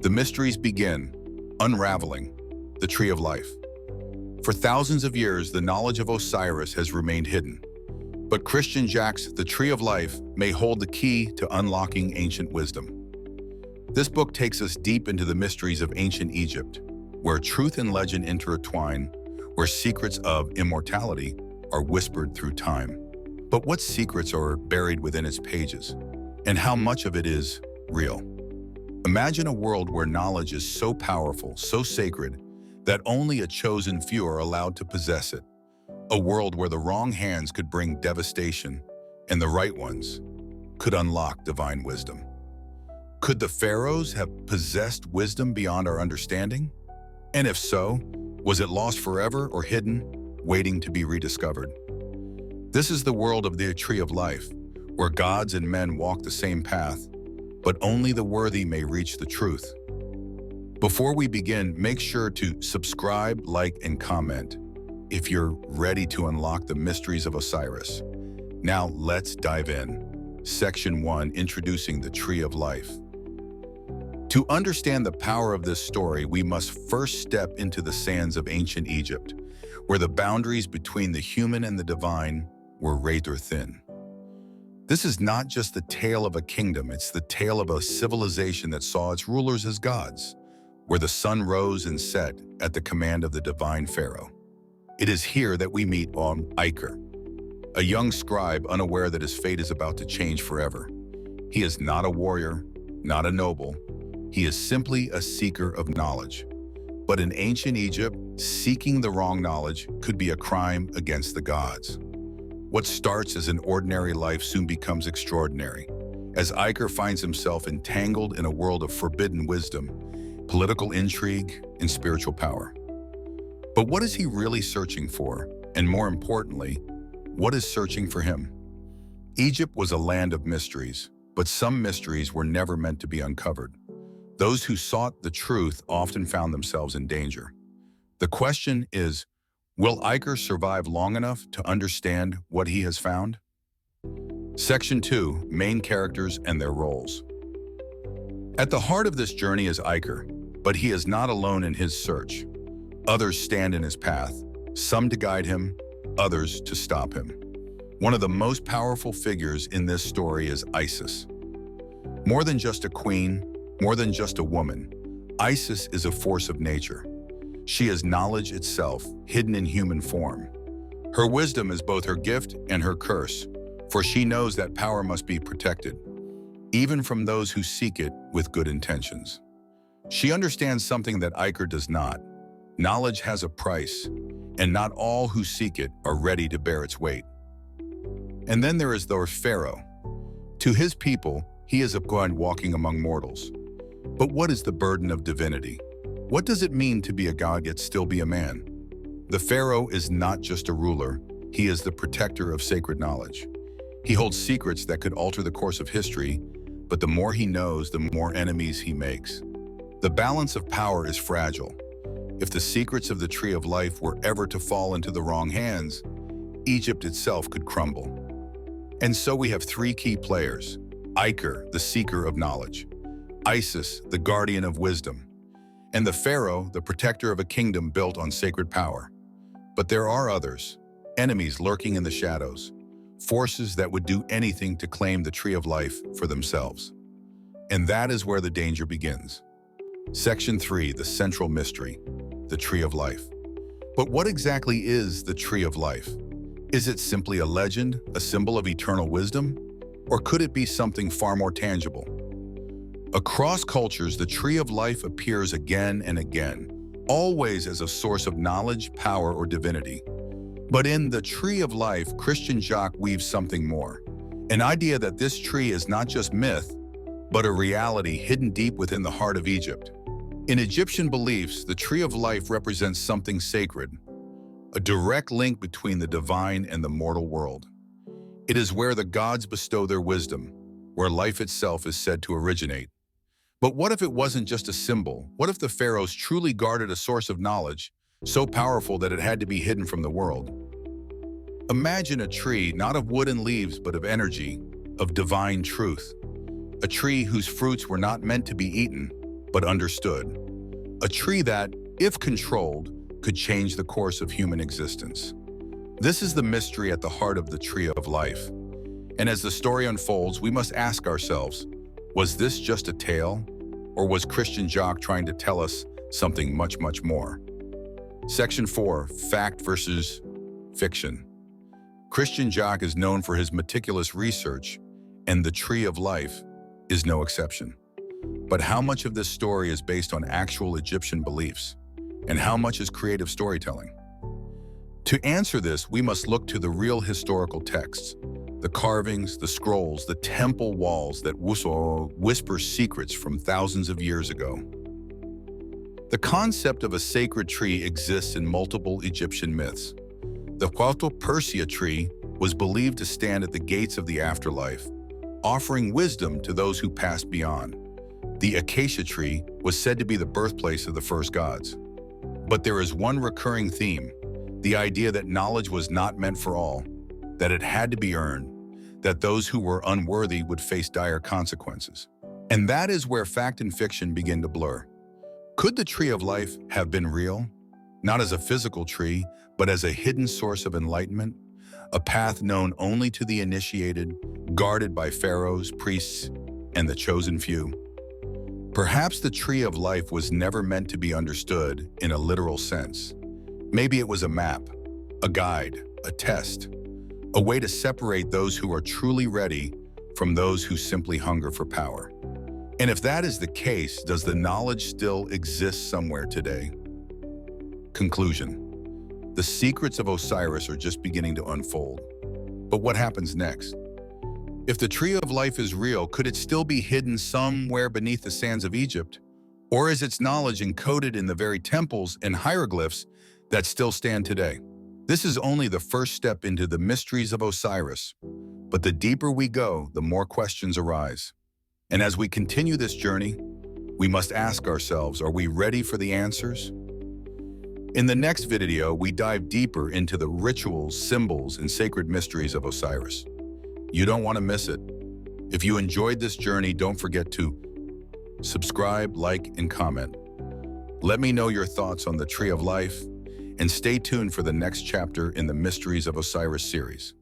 The mysteries begin. Unraveling, the Tree of Life. For thousands of years, the knowledge of Osiris has remained hidden. But Christian Jacc's The Tree of Life may hold the key to unlocking ancient wisdom. This book takes us deep into the mysteries of ancient Egypt, where truth and legend intertwine, where secrets of immortality are whispered through time. But what secrets are buried within its pages, and how much of it is real? Imagine a world where knowledge is so powerful, so sacred, that only a chosen few are allowed to possess it. A world where the wrong hands could bring devastation, and the right ones could unlock divine wisdom. Could the pharaohs have possessed wisdom beyond our understanding? And if so, was it lost forever or hidden, waiting to be rediscovered? This is the world of the Tree of Life, where gods and men walk the same path, but only the worthy may reach the truth. Before we begin, make sure to subscribe, like, and comment if you're ready to unlock the mysteries of Osiris. Now let's dive in. Section 1, Introducing the Tree of Life. To understand the power of this story, we must first step into the sands of ancient Egypt, where the boundaries between the human and the divine were razor thin. This is not just the tale of a kingdom, it's the tale of a civilization that saw its rulers as gods, where the sun rose and set at the command of the divine pharaoh. It is here that we meet Iker, a young scribe unaware that his fate is about to change forever. He is not a warrior, not a noble. He is simply a seeker of knowledge. But in ancient Egypt, seeking the wrong knowledge could be a crime against the gods. What starts as an ordinary life soon becomes extraordinary, as Iker finds himself entangled in a world of forbidden wisdom, political intrigue, and spiritual power. But what is he really searching for? And more importantly, what is searching for him? Egypt was a land of mysteries, but some mysteries were never meant to be uncovered. Those who sought the truth often found themselves in danger. The question is, will Iker survive long enough to understand what he has found? Section 2, Main Characters and Their Roles. At the heart of this journey is Iker, but he is not alone in his search. Others stand in his path, some to guide him, others to stop him. One of the most powerful figures in this story is Isis. More than just a queen, more than just a woman, Isis is a force of nature. She is knowledge itself, hidden in human form. Her wisdom is both her gift and her curse, for she knows that power must be protected, even from those who seek it with good intentions. She understands something that Iker does not. Knowledge has a price, and not all who seek it are ready to bear its weight. And then there is the Pharaoh. To his people, he is a god walking among mortals. But what is the burden of divinity? What does it mean to be a god yet still be a man? The Pharaoh is not just a ruler, he is the protector of sacred knowledge. He holds secrets that could alter the course of history, but the more he knows, the more enemies he makes. The balance of power is fragile. If the secrets of the Tree of Life were ever to fall into the wrong hands, Egypt itself could crumble. And so we have three key players: Iker, the seeker of knowledge; Isis, the guardian of wisdom; and the Pharaoh, the protector of a kingdom built on sacred power. But there are others, enemies lurking in the shadows, forces that would do anything to claim the Tree of Life for themselves. And that is where the danger begins. Section 3, The Central Mystery, the Tree of Life. But what exactly is the Tree of Life? Is it simply a legend, a symbol of eternal wisdom? Or could it be something far more tangible? Across cultures, the Tree of Life appears again and again, always as a source of knowledge, power, or divinity. But in the Tree of Life, Christian Jacq weaves something more. An idea that this tree is not just myth, but a reality hidden deep within the heart of Egypt. In Egyptian beliefs, the Tree of Life represents something sacred, a direct link between the divine and the mortal world. It is where the gods bestow their wisdom, where life itself is said to originate. But what if it wasn't just a symbol? What if the pharaohs truly guarded a source of knowledge, so powerful that it had to be hidden from the world? Imagine a tree, not of wood and leaves, but of energy, of divine truth. A tree whose fruits were not meant to be eaten, but understood. A tree that, if controlled, could change the course of human existence. This is the mystery at the heart of the Tree of Life. And as the story unfolds, we must ask ourselves, was this just a tale? Or was Christian Jacq trying to tell us something much, much more? Section 4, Fact versus Fiction. Christian Jacq is known for his meticulous research, and the Tree of Life is no exception. But how much of this story is based on actual Egyptian beliefs? And how much is creative storytelling? To answer this, we must look to the real historical texts, the carvings, the scrolls, the temple walls that whisper secrets from thousands of years ago. The concept of a sacred tree exists in multiple Egyptian myths. The Persia tree was believed to stand at the gates of the afterlife, offering wisdom to those who passed beyond. The acacia tree was said to be the birthplace of the first gods. But there is one recurring theme, the idea that knowledge was not meant for all, that it had to be earned, that those who were unworthy would face dire consequences. And that is where fact and fiction begin to blur. Could the Tree of Life have been real? Not as a physical tree, but as a hidden source of enlightenment, a path known only to the initiated, guarded by pharaohs, priests, and the chosen few. Perhaps the Tree of Life was never meant to be understood in a literal sense. Maybe it was a map, a guide, a test, a way to separate those who are truly ready from those who simply hunger for power. And if that is the case, does the knowledge still exist somewhere today? Conclusion. The secrets of Osiris are just beginning to unfold. But what happens next? If the Tree of Life is real, could it still be hidden somewhere beneath the sands of Egypt? Or is its knowledge encoded in the very temples and hieroglyphs that still stand today? This is only the first step into the mysteries of Osiris. But the deeper we go, the more questions arise. And as we continue this journey, we must ask ourselves, are we ready for the answers? In the next video, we dive deeper into the rituals, symbols, and sacred mysteries of Osiris. You don't want to miss it. If you enjoyed this journey, don't forget to subscribe, like, and comment. Let me know your thoughts on the Tree of Life, and stay tuned for the next chapter in the Mysteries of Osiris series.